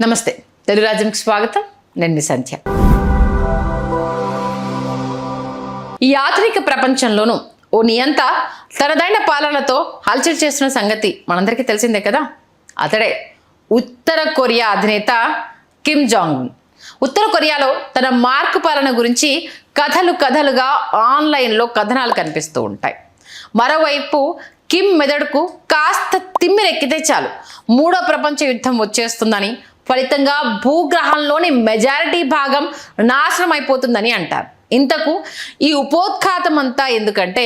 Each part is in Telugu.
నమస్తే, తెలుగు రాజ్యంకి స్వాగతం. నేను మీ సంధ్య. ఈ ఆధునిక ప్రపంచంలోనూ ఓ నియంత తనదైన పాలనతో హల్చల్ చేస్తున్న సంగతి మనందరికీ తెలిసిందే కదా. అతడే ఉత్తర కొరియా అధినేత కిమ్ జాంగ్ ఉన్. ఉత్తర కొరియాలో తన మార్కు పాలన గురించి కథలుగా ఆన్లైన్లో కథనాలు కనిపిస్తూ ఉంటాయి. మరోవైపు కిమ్ మెదడుకు కాస్త తిమ్మిరెక్కితే చాలు మూడో ప్రపంచ యుద్ధం వచ్చేస్తుందని, ఫలితంగా భూగ్రహంలోని మెజారిటీ భాగం నాశనం అయిపోతుందని అంటారు. ఇంతకు ఈ ఉపోద్ఘాతం అంతా ఎందుకంటే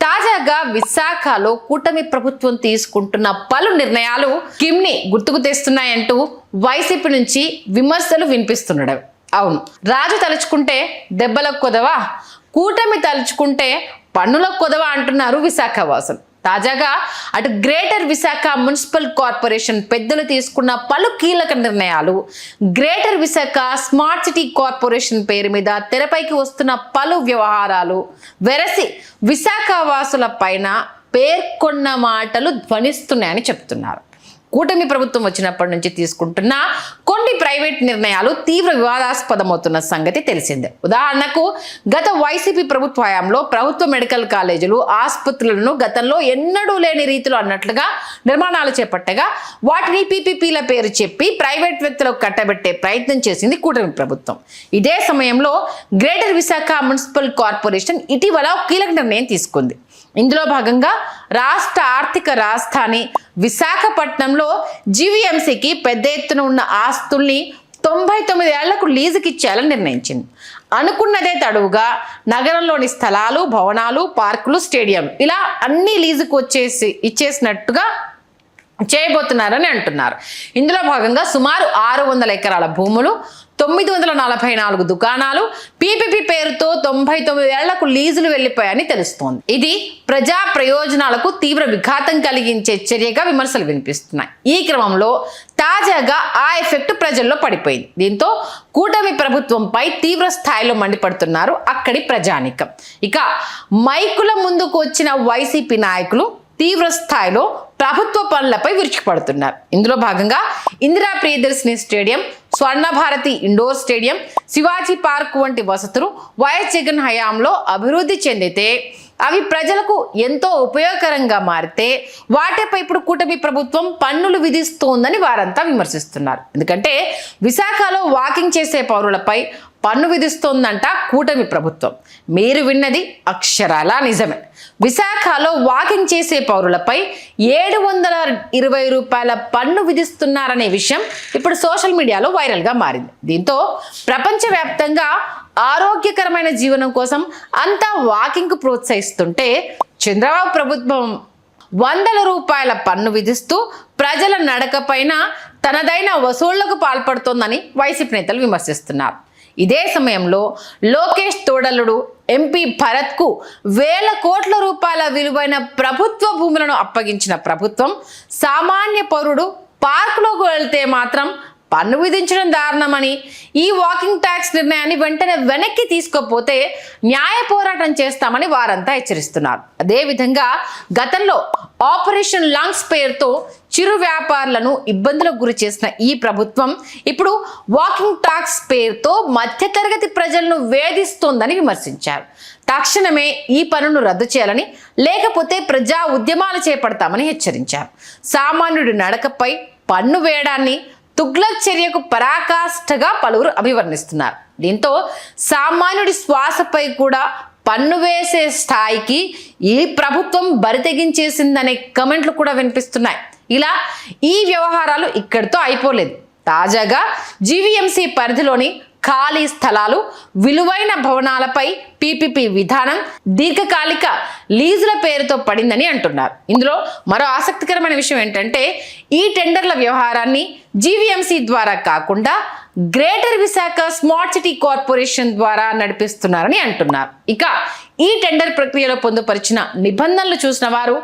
తాజాగా విశాఖలో కూటమి ప్రభుత్వం తీసుకుంటున్న పలు నిర్ణయాలు కిమ్ని గుర్తుకు తెస్తున్నాయంటూ వైసీపీ నుంచి విమర్శలు వినిపిస్తుండడం. అవును, రాజు తలుచుకుంటే దెబ్బలకు కొదవా, కూటమి తలుచుకుంటే పన్నులకు కొదవా అంటున్నారు విశాఖ వాసులు. తాజాగా అటు గ్రేటర్ విశాఖ మున్సిపల్ కార్పొరేషన్ పెద్దలు తీసుకున్న పలు కీలక నిర్ణయాలు, greater Visakha smart city corporation పేరు మీద తెరపైకి వస్తున్న పలు వ్యవహారాలు వెరసి విశాఖ వాసుల పైన పేర్కొన్న మాటలు ధ్వనిస్తున్నాయని చెప్తున్నారు. కూటమి ప్రభుత్వం వచ్చినప్పటి నుంచి తీసుకుంటున్న కొన్ని ప్రైవేట్ నిర్ణయాలు తీవ్ర వివాదాస్పదమవుతున్న సంగతి తెలిసిందే. ఉదాహరణకు గత వైసీపీ ప్రభుత్వ హయాంలో ప్రభుత్వ మెడికల్ కాలేజీలు, ఆసుపత్రులను గతంలో ఎన్నడూ లేని రీతిలో అన్నట్లుగా నిర్మాణాలు చేపట్టగా వాటిని పీపీపీల పేరు చెప్పి ప్రైవేట్ వ్యక్తులకు కట్టబెట్టే ప్రయత్నం చేసింది కూటమి ప్రభుత్వం. ఇదే సమయంలో గ్రేటర్ విశాఖ మున్సిపల్ కార్పొరేషన్ ఇటీవల కీలక నిర్ణయం తీసుకుంది. ఇందులో భాగంగా రాష్ట్ర ఆర్థిక రాజధాని విశాఖపట్నంలో జీవీఎంసీకి పెద్ద ఎత్తున ఉన్న ఆస్తుల్ని 99 ఏళ్లకు లీజుకి ఇచ్చేయాలని నిర్ణయించింది. అనుకున్నదే తడువుగా నగరంలోని స్థలాలు, భవనాలు, పార్కులు, స్టేడియం ఇలా అన్ని లీజుకు ఇచ్చేసినట్టుగా చేయబోతున్నారని అంటున్నారు. ఇందులో భాగంగా సుమారు 600 ఎకరాల భూములు, 944 దుకాణాలు పీపీపీ పేరుతో 99 ఏళ్లకు లీజులు వెళ్లిపోయాయని తెలుస్తోంది. ఇది ప్రజా ప్రయోజనాలకు తీవ్ర విఘాతం కలిగించే చర్యగా విమర్శలు వినిపిస్తున్నాయి. ఈ క్రమంలో తాజాగా ఆ ఎఫెక్ట్ ప్రజల్లో పడిపోయింది. దీంతో కూటమి ప్రభుత్వంపై తీవ్ర స్థాయిలో మండిపడుతున్నారు అక్కడి ప్రజానీకం. ఇక మైకుల ముందుకు వచ్చిన వైసీపీ నాయకులు తీవ్ర స్థాయిలో ప్రభుత్వ పనులపై విరుచుకుపడుతున్నారు. ఇందులో భాగంగా Indira Priyadarshini stadium, Swarna Bharati indoor stadium, Shivaji park వంటి వసతులు వైఎస్ జగన్ హయాంలో అభివృద్ధి చెందితే అవి ప్రజలకు ఎంతో ఉపయోగకరంగా మారితే వాటిపై ఇప్పుడు కూటమి ప్రభుత్వం పన్నులు విధిస్తోందని వారంతా విమర్శిస్తున్నారు. ఎందుకంటే విశాఖలో వాకింగ్ చేసే పౌరులపై పన్ను విధిస్తోందంట కూటమి ప్రభుత్వం. మీరు విన్నది అక్షరాలా నిజమే. విశాఖలో వాకింగ్ చేసే పౌరులపై 720 రూపాయల పన్ను విధిస్తున్నారనే విషయం ఇప్పుడు సోషల్ మీడియాలో వైరల్గా మారింది. దీంతో ప్రపంచవ్యాప్తంగా ఆరోగ్యకరమైన జీవనం కోసం అంతా వాకింగ్కు ప్రోత్సహిస్తుంటే చంద్రబాబు ప్రభుత్వం 100 రూపాయల పన్ను విధిస్తూ ప్రజల నడకపైన తనదైన వసూళ్లకు పాల్పడుతోందని వైసీపీ నేతలు విమర్శిస్తున్నారు. ఇదే సమయంలో లోకేష్ తోడలుడు ఎంపీ భరత్కు 1000 కోట్ల రూపాయల విలువైన ప్రభుత్వ భూములను అప్పగించిన ప్రభుత్వం సామాన్య పౌరుడు పార్కులోకి వెళ్తే మాత్రం పన్ను విధించడం దారుణమని, ఈ వాకింగ్ ట్యాక్స్ నిర్ణయాన్ని వెంటనే వెనక్కి తీసుకోకపోతే న్యాయ పోరాటం చేస్తామని వారంతా హెచ్చరిస్తున్నారు. అదేవిధంగా గతంలో ఆపరేషన్ లంగ్స్ పేరుతో చిరు వ్యాపారులను ఇబ్బందులకు గురి చేసిన ఈ ప్రభుత్వం ఇప్పుడు వాకింగ్ ట్యాక్స్ పేరుతో మధ్యతరగతి ప్రజలను వేధిస్తోందని విమర్శించారు. తక్షణమే ఈ పనును రద్దు చేయాలని, లేకపోతే ప్రజా ఉద్యమాలు చేపడతామని హెచ్చరించారు. సామాన్యుడి నడకపై పన్ను వేయడాన్ని తుగ్లక్ చర్యకు పరాకాష్ఠగా పలువురు అభివర్ణిస్తున్నారు. దీంతో సామాన్యుడి శ్వాసపై కూడా పన్ను వేసే స్థాయికి ఈ ప్రభుత్వం బరితెగించేసిందనే కమెంట్లు కూడా వినిపిస్తున్నాయి. ఇలా ఈ వ్యవహారాలు ఇక్కడితో అయిపోలేదు. తాజాగా జీవీఎంసీ పరిధిలోని ఖాళీ స్థలాలు, విలువైన భవనాలపై పీపీపీ విధానం దీర్ఘకాలిక లీజుల పేరుతో పడిందని అంటున్నారు. ఇందులో మరో ఆసక్తికరమైన విషయం ఏంటంటే ఈ టెండర్ల వ్యవహారాన్ని జీవీఎంసీ ద్వారా కాకుండా greater Visakha smart city corporation ద్వారా నడిపిస్తున్నారని అంటున్నారు. ఇక ఈ టెండర్ ప్రక్రియలో పొందుపరిచిన నిబంధనలు చూసిన వారు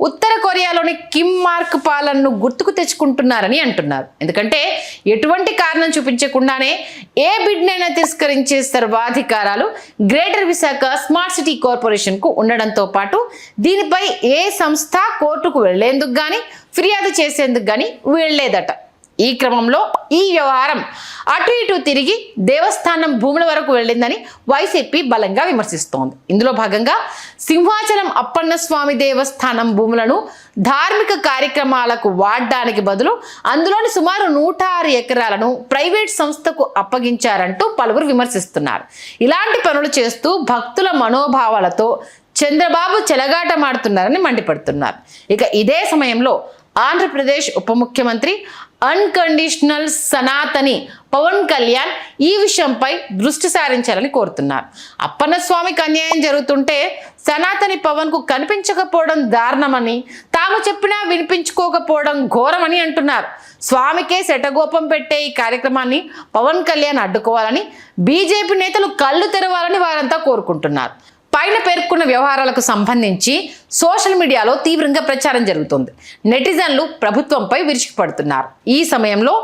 ఉత్తర కొరియాలోని కిమ్ మార్క్ పాలనను గుర్తుకు తెచ్చుకుంటున్నారని అంటున్నారు. ఎందుకంటే ఎటువంటి కారణం చూపించకుండానే ఏ బిడ్నైనా తిరస్కరించే సర్వాధికారాలు greater Visakha smart city corporation కు ఉండడంతో పాటు దీనిపై ఏ సంస్థ కోర్టుకు వెళ్లేందుకు గాని ఫిర్యాదు చేసేందుకు గాని వెళ్లేదట. ఈ క్రమంలో ఈ వ్యవహారం అటు ఇటు తిరిగి దేవస్థానం భూముల వరకు వెళ్ళిందని వైసీపీ బలంగా విమర్శిస్తోంది. ఇందులో భాగంగా సింహాచలం అప్పన్న స్వామి దేవస్థానం భూములను ధార్మిక కార్యక్రమాలకు వాడడానికి బదులు అందులోని సుమారు 106 ఎకరాలను ప్రైవేట్ సంస్థకు అప్పగించారంటూ పలువురు విమర్శిస్తున్నారు. ఇలాంటి పనులు చేస్తూ భక్తుల మనోభావాలతో చంద్రబాబు చెలగాటమాడుతున్నారని మండిపడుతున్నారు. ఇక ఇదే సమయంలో ఆంధ్రప్రదేశ్ ఉప ముఖ్యమంత్రి అన్కండిషనల్ సనాతని పవన్ కళ్యాణ్ ఈ విషయంపై దృష్టి సారించాలని కోరుతున్నారు. అప్పన్న స్వామికి అన్యాయం జరుగుతుంటే సనాతని పవన్ కు కనిపించకపోవడం దారుణమని, తాము చెప్పినా వినిపించుకోకపోవడం ఘోరమని అంటున్నారు. స్వామికే శటగోపం పెట్టే ఈ కార్యక్రమాన్ని పవన్ కళ్యాణ్ అడ్డుకోవాలని బీజేపీ నేతలు కళ్ళు తెరవాలని వారంతా కోరుకుంటున్నారు. పైన పేర్కొన్న వ్యవహారాలకు సంబంధించి సోషల్ మీడియాలో తీవ్రంగా ప్రచారం జరుగుతుంది. నెటిజన్లు ప్రభుత్వంపై విరుచుకుపడుతున్నారు. ఈ సమయంలో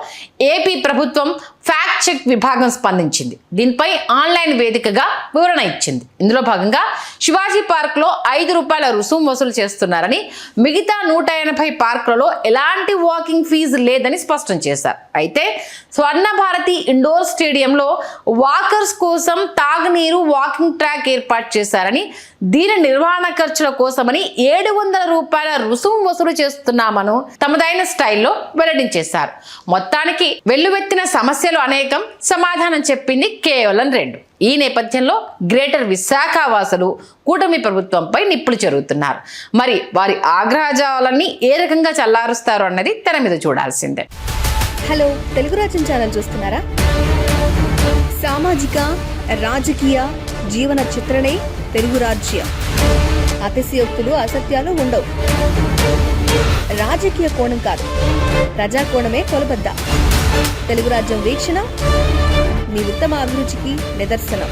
ఏపీ ప్రభుత్వం ఫ్యాక్ట్ చెక్ విభాగం స్పందించింది. దీనిపై ఆన్లైన్ వేదికగా వివరణ ఇచ్చింది. ఇందులో భాగంగా శివాజీ పార్క్ లో ₹5 రుసుము వసూలు చేస్తున్నారని, మిగతా 180 పార్కులలో ఎలాంటి వాకింగ్ ఫీజు లేదని స్పష్టం చేశారు. అయితే స్వర్ణ భారతి ఇండోర్ స్టేడియంలో వాకర్స్ కోసం తాగునీరు, వాకింగ్ ట్రాక్ ఏర్పాటు చేశారని, దీని నిర్వహణ ఖర్చుల కోసమని ₹700 రుసుము వసూలు చేస్తున్నామని తమదైన స్టైల్లో వెల్లడించేశారు. మొత్తానికి వెల్లువెత్తిన సమస్యలు అనేకం, సమాధానం చెప్పింది కేవలం 2. ఈ నేపథ్యంలో గ్రేటర్ విశాఖ వాసులు కూటమి ప్రభుత్వంపై నిప్పులు చెరుగుతున్నారు. మరి వారి ఆగ్రహజాలన్నీ ఏ రకంగా చల్లారుస్తారు అన్నది తెర మీద చూడాల్సిందే. హలో, తెలుగు రాజ్యం ఛానల్ చూస్తున్నారా? సామాజిక, రాజకీయ, జీవన చిత్రణే తెలుగు రాజ్యం. అతిశయోక్తులు, అసత్యాలు ఉండవు. రాజకీయ కోణం కాదు, ప్రజా కోణమే కొలబద్ద. తెలుగు రాజ్యం వీక్షణ మీ ఉత్తమ అభిరుచికి నిదర్శనం.